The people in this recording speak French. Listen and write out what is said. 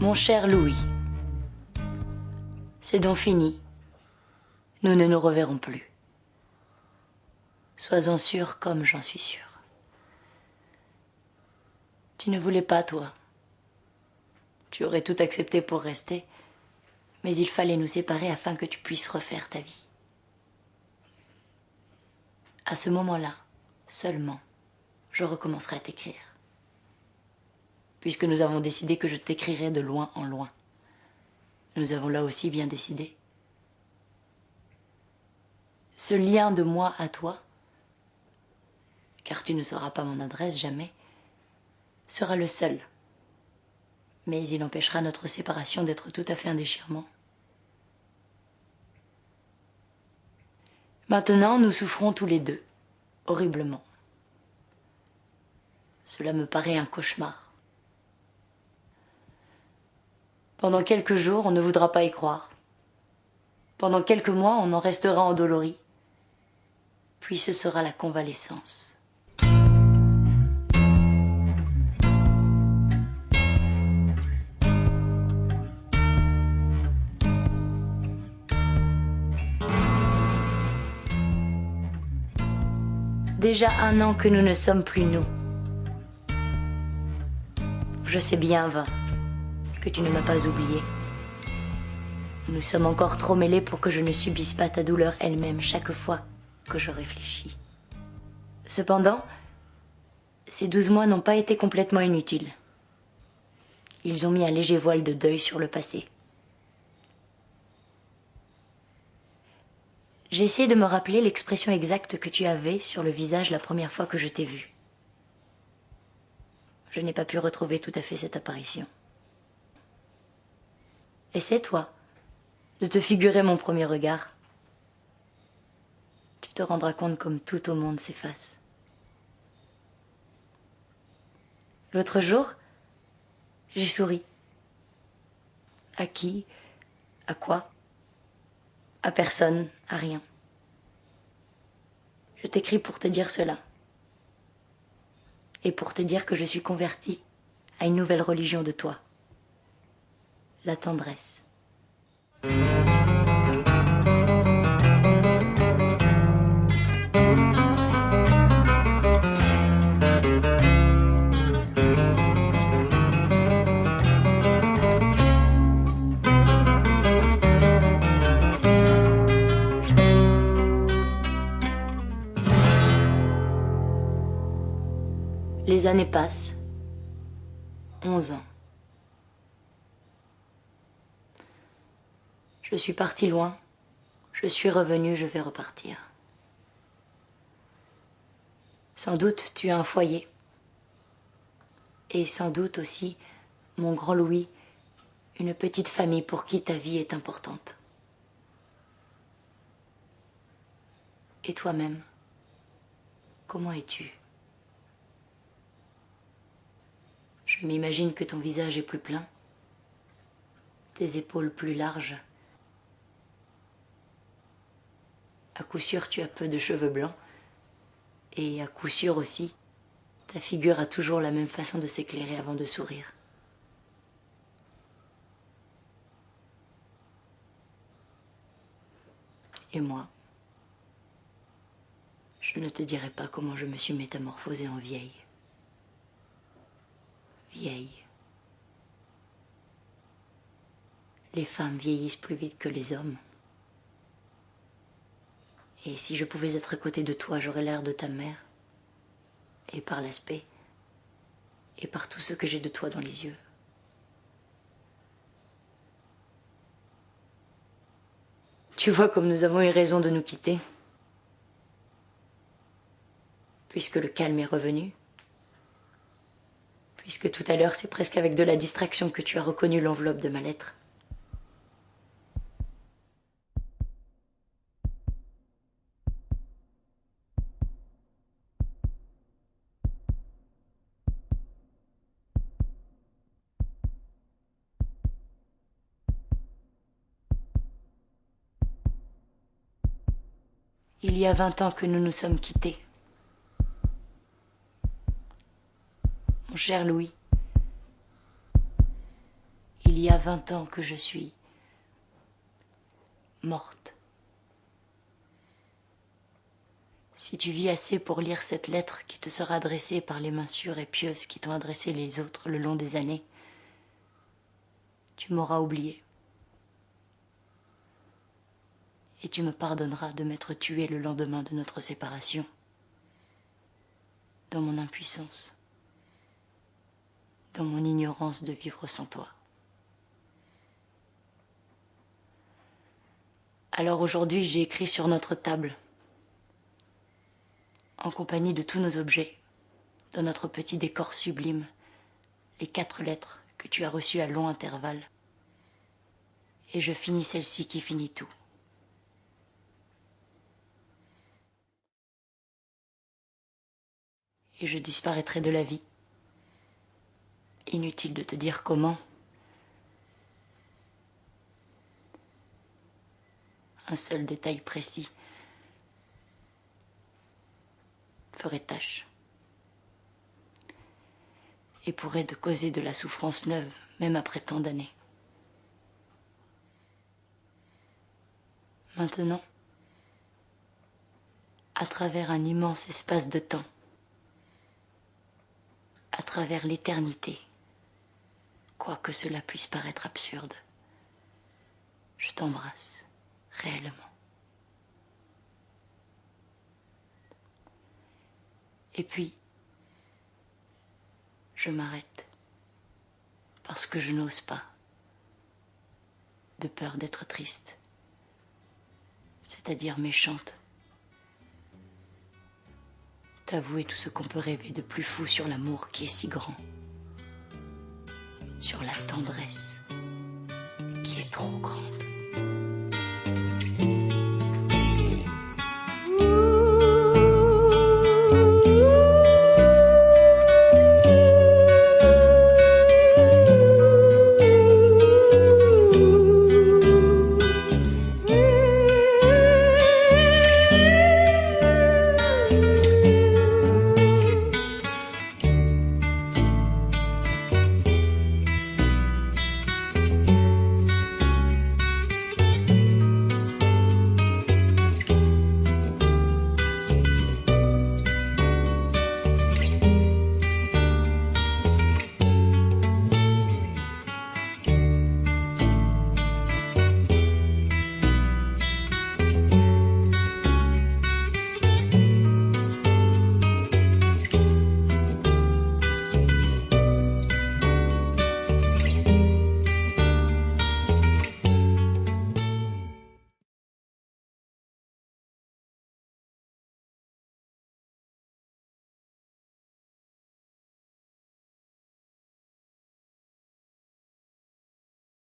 Mon cher Louis, c'est donc fini. Nous ne nous reverrons plus. Sois-en sûr comme j'en suis sûr. Tu ne voulais pas, toi. Tu aurais tout accepté pour rester, mais il fallait nous séparer afin que tu puisses refaire ta vie. À ce moment-là, seulement, je recommencerai à t'écrire. Puisque nous avons décidé que je t'écrirai de loin en loin. Nous avons là aussi bien décidé. Ce lien de moi à toi, car tu ne sauras pas mon adresse jamais, sera le seul. Mais il empêchera notre séparation d'être tout à fait un déchirement. Maintenant, nous souffrons tous les deux, horriblement. Cela me paraît un cauchemar. Pendant quelques jours, on ne voudra pas y croire. Pendant quelques mois, on en restera endolori. Puis ce sera la convalescence. Déjà 1 an que nous ne sommes plus nous. Je sais bien, Va, que tu ne m'as pas oublié. Nous sommes encore trop mêlés pour que je ne subisse pas ta douleur elle-même chaque fois que je réfléchis. Cependant, ces 12 mois n'ont pas été complètement inutiles. Ils ont mis un léger voile de deuil sur le passé. J'ai essayé de me rappeler l'expression exacte que tu avais sur le visage la première fois que je t'ai vue. Je n'ai pas pu retrouver tout à fait cette apparition. Essaie-toi de te figurer mon premier regard. Tu te rendras compte comme tout au monde s'efface. L'autre jour, j'ai souri. À qui? À quoi? À personne, à rien. Je t'écris pour te dire cela. Et pour te dire que je suis convertie à une nouvelle religion de toi. La tendresse. Les années passent. 11 ans. Je suis partie loin. Je suis revenue, je vais repartir. Sans doute tu as un foyer. Et sans doute aussi, mon grand Louis, une petite famille pour qui ta vie est importante. Et toi-même, comment es-tu ? Je m'imagine que ton visage est plus plein, tes épaules plus larges. À coup sûr, tu as peu de cheveux blancs. Et à coup sûr aussi, ta figure a toujours la même façon de s'éclairer avant de sourire. Et moi, je ne te dirai pas comment je me suis métamorphosée en vieille. Vieille. Les femmes vieillissent plus vite que les hommes. Et si je pouvais être à côté de toi, j'aurais l'air de ta mère. Et par l'aspect, et par tout ce que j'ai de toi dans les yeux. Tu vois comme nous avons eu raison de nous quitter. Puisque le calme est revenu. Puisque tout à l'heure, c'est presque avec de la distraction que tu as reconnu l'enveloppe de ma lettre. Il y a 20 ans que nous nous sommes quittés. Mon cher Louis, Il y a 20 ans que je suis morte. Si tu vis assez pour lire cette lettre qui te sera adressée par les mains sûres et pieuses qui t'ont adressé les autres le long des années, tu m'auras oublié. Et tu me pardonneras de m'être tuée le lendemain de notre séparation, dans mon impuissance, dans mon ignorance de vivre sans toi. Alors aujourd'hui, j'ai écrit sur notre table, en compagnie de tous nos objets, dans notre petit décor sublime, les 4 lettres que tu as reçues à long intervalle. Et je finis celle-ci qui finit tout. Et je disparaîtrai de la vie. Inutile de te dire comment. Un seul détail précis ferait tâche et pourrait te causer de la souffrance neuve, même après tant d'années. Maintenant, à travers un immense espace de temps, à travers l'éternité, quoique cela puisse paraître absurde, je t'embrasse réellement. Et puis, je m'arrête, parce que je n'ose pas, de peur d'être triste, c'est-à-dire méchante. T'avouer tout ce qu'on peut rêver de plus fou sur l'amour qui est si grand, sur la tendresse qui est trop grande.